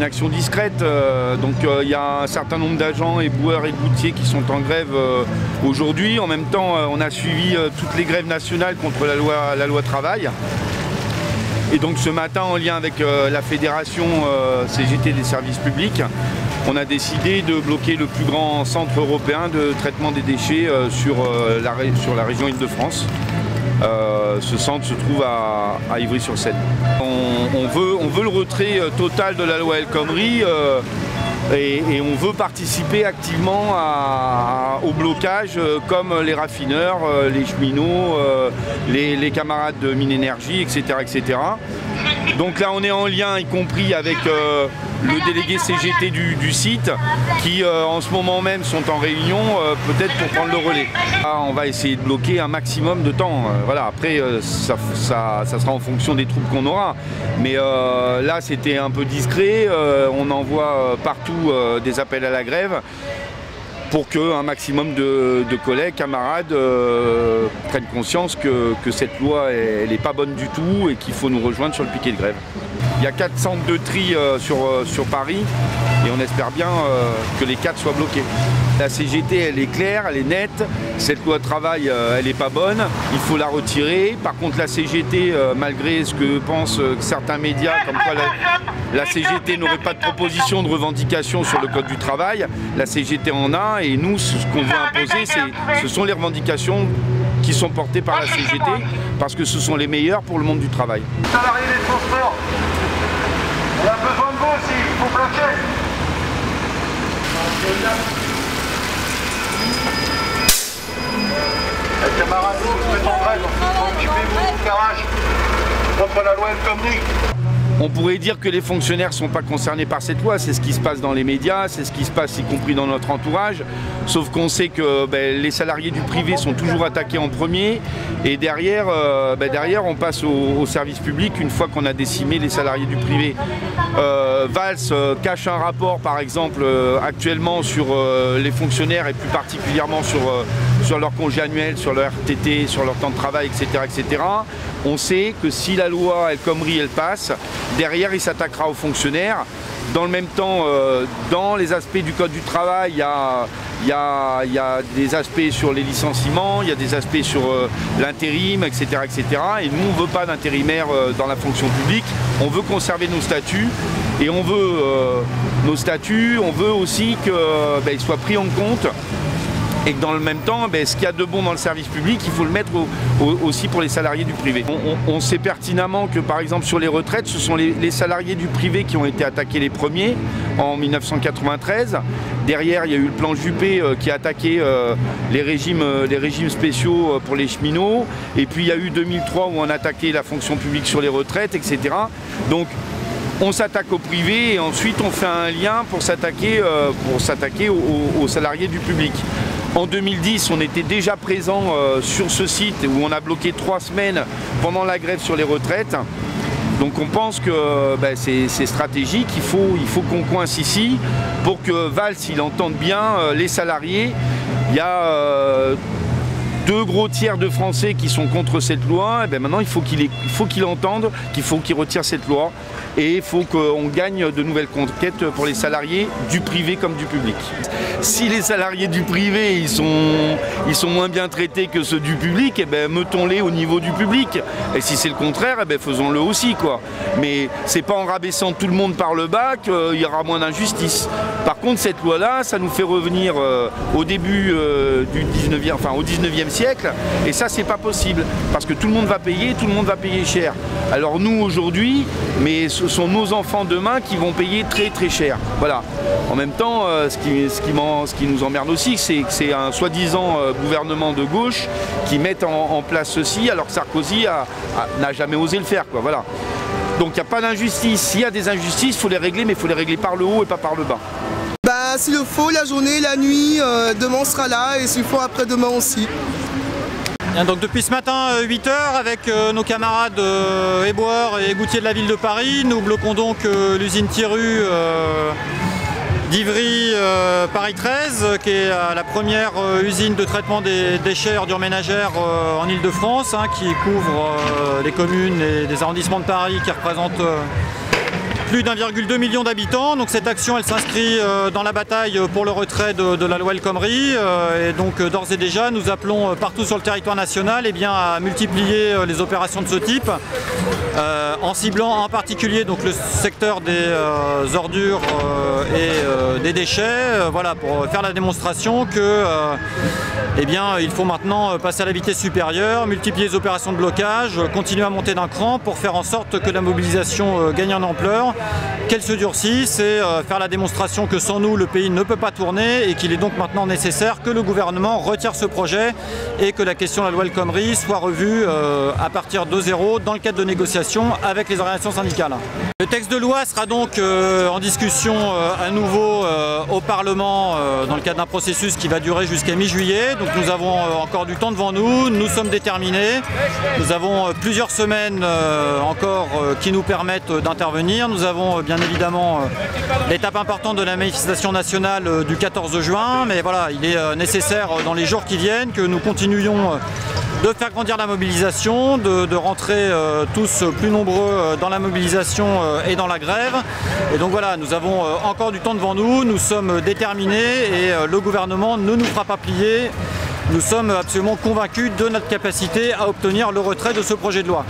une action discrète. Donc il y a un certain nombre d'agents, éboueurs et gouttiers qui sont en grève aujourd'hui. En même temps, on a suivi toutes les grèves nationales contre la loi travail. Et donc ce matin, en lien avec la fédération CGT des services publics, on a décidé de bloquer le plus grand centre européen de traitement des déchets sur la région Île-de-France. Ce centre se trouve à Ivry-sur-Seine. On veut le retrait total de la loi El Khomri et on veut participer activement au blocage comme les raffineurs, les cheminots, les camarades de Minénergie, etc., etc. Donc là on est en lien y compris avec le délégué CGT du site qui en ce moment même sont en réunion peut-être pour prendre le relais. Là, on va essayer de bloquer un maximum de temps. Voilà. Après ça sera en fonction des troupes qu'on aura. Mais là c'était un peu discret, on envoie partout des appels à la grève pour qu'un maximum de collègues, camarades prennent conscience que cette loi elle n'est pas bonne du tout et qu'il faut nous rejoindre sur le piquet de grève. Il y a 4 centres de tri sur Paris et on espère bien que les 4 soient bloqués. La CGT elle est claire, elle est nette, cette loi de travail elle n'est pas bonne, il faut la retirer. Par contre la CGT, malgré ce que pensent certains médias, comme quoi la CGT n'aurait pas de proposition de revendication sur le code du travail, la CGT en a et nous ce qu'on veut imposer ce sont les revendications qui sont portées par la CGT parce que ce sont les meilleures pour le monde du travail. Salariés des transports, on a besoin de vous aussi, il faut bloquer. Les camarades, vous se mettez en grève, occupez-vous du garage contre la loi El Khomri. On pourrait dire que les fonctionnaires ne sont pas concernés par cette loi, c'est ce qui se passe dans les médias, c'est ce qui se passe y compris dans notre entourage, sauf qu'on sait que les salariés du privé sont toujours attaqués en premier et derrière, on passe au service public une fois qu'on a décimé les salariés du privé. Valls cache un rapport par exemple actuellement sur les fonctionnaires et plus particulièrement sur leur congé annuel, sur leur RTT, sur leur temps de travail, etc., etc. On sait que si la loi El Khomri elle passe, derrière il s'attaquera aux fonctionnaires. Dans le même temps, dans les aspects du code du travail, il y a des aspects sur les licenciements, il y a des aspects sur l'intérim, etc., etc. Et nous, on ne veut pas d'intérimaires dans la fonction publique, on veut conserver nos statuts et on veut nos statuts, on veut aussi qu'ils soient pris en compte. Et que dans le même temps, ce qu'il y a de bon dans le service public, il faut le mettre aussi pour les salariés du privé. On sait pertinemment que par exemple sur les retraites, ce sont les salariés du privé qui ont été attaqués les premiers en 1993. Derrière, il y a eu le plan Juppé qui a attaqué les régimes spéciaux pour les cheminots. Et puis il y a eu 2003 où on a attaqué la fonction publique sur les retraites, etc. Donc on s'attaque au privé et ensuite on fait un lien pour s'attaquer aux salariés du public. En 2010, on était déjà présent sur ce site où on a bloqué 3 semaines pendant la grève sur les retraites. Donc on pense que c'est stratégique, il faut qu'on coince ici pour que Valls il entende bien les salariés. Il y a 2 gros tiers de Français qui sont contre cette loi. Et maintenant il faut qu'il entende qu'il faut qu'il retire cette loi. Et il faut qu'on gagne de nouvelles conquêtes pour les salariés du privé comme du public. Si les salariés du privé ils sont moins bien traités que ceux du public, mettons-les au niveau du public. Et si c'est le contraire, faisons-le aussi, quoi. Mais c'est pas en rabaissant tout le monde par le bas qu'il y aura moins d'injustice. Par contre, cette loi-là, ça nous fait revenir au début du 19e siècle. Et ça, c'est pas possible. Parce que tout le monde va payer cher. Alors nous, aujourd'hui, mais ce sont nos enfants demain qui vont payer très très cher. Voilà. En même temps, ce qui nous emmerde aussi, c'est que c'est un soi-disant gouvernement de gauche qui met en place ceci, alors que Sarkozy n'a jamais osé le faire, quoi. Voilà. Donc il n'y a pas d'injustice. S'il y a des injustices, il faut les régler, mais il faut les régler par le haut et pas par le bas. S'il le faut, la journée, la nuit, demain on sera là et s'il faut après-demain aussi. Donc depuis ce matin 8 h avec nos camarades éboueurs et gouttiers de la ville de Paris, nous bloquons donc l'usine Thiéru d'Ivry Paris 13 qui est la première usine de traitement des déchets ordures ménagères en Île-de-France qui couvre les communes et des arrondissements de Paris qui représentent plus d'1,2 million d'habitants. Donc cette action, elle s'inscrit dans la bataille pour le retrait de la loi El Khomri. Et donc d'ores et déjà, nous appelons partout sur le territoire national à multiplier les opérations de ce type, en ciblant en particulier donc, le secteur des ordures et des déchets, voilà, pour faire la démonstration que il faut maintenant passer à la vitesse supérieure, multiplier les opérations de blocage, continuer à monter d'un cran pour faire en sorte que la mobilisation gagne en ampleur, qu'elle se durcisse et faire la démonstration que sans nous le pays ne peut pas tourner et qu'il est donc maintenant nécessaire que le gouvernement retire ce projet et que la question de la loi El Khomri soit revue à partir de zéro dans le cadre de négociations avec les organisations syndicales. Le texte de loi sera donc en discussion à nouveau au Parlement dans le cadre d'un processus qui va durer jusqu'à mi-juillet. Donc nous avons encore du temps devant nous, nous sommes déterminés, nous avons plusieurs semaines encore qui nous permettent d'intervenir. Nous avons bien évidemment l'étape importante de la manifestation nationale du 14 juin, mais voilà, il est nécessaire dans les jours qui viennent que nous continuions de faire grandir la mobilisation, de rentrer tous plus nombreux dans la mobilisation et dans la grève. Et donc voilà, nous avons encore du temps devant nous, nous sommes déterminés et le gouvernement ne nous fera pas plier. Nous sommes absolument convaincus de notre capacité à obtenir le retrait de ce projet de loi.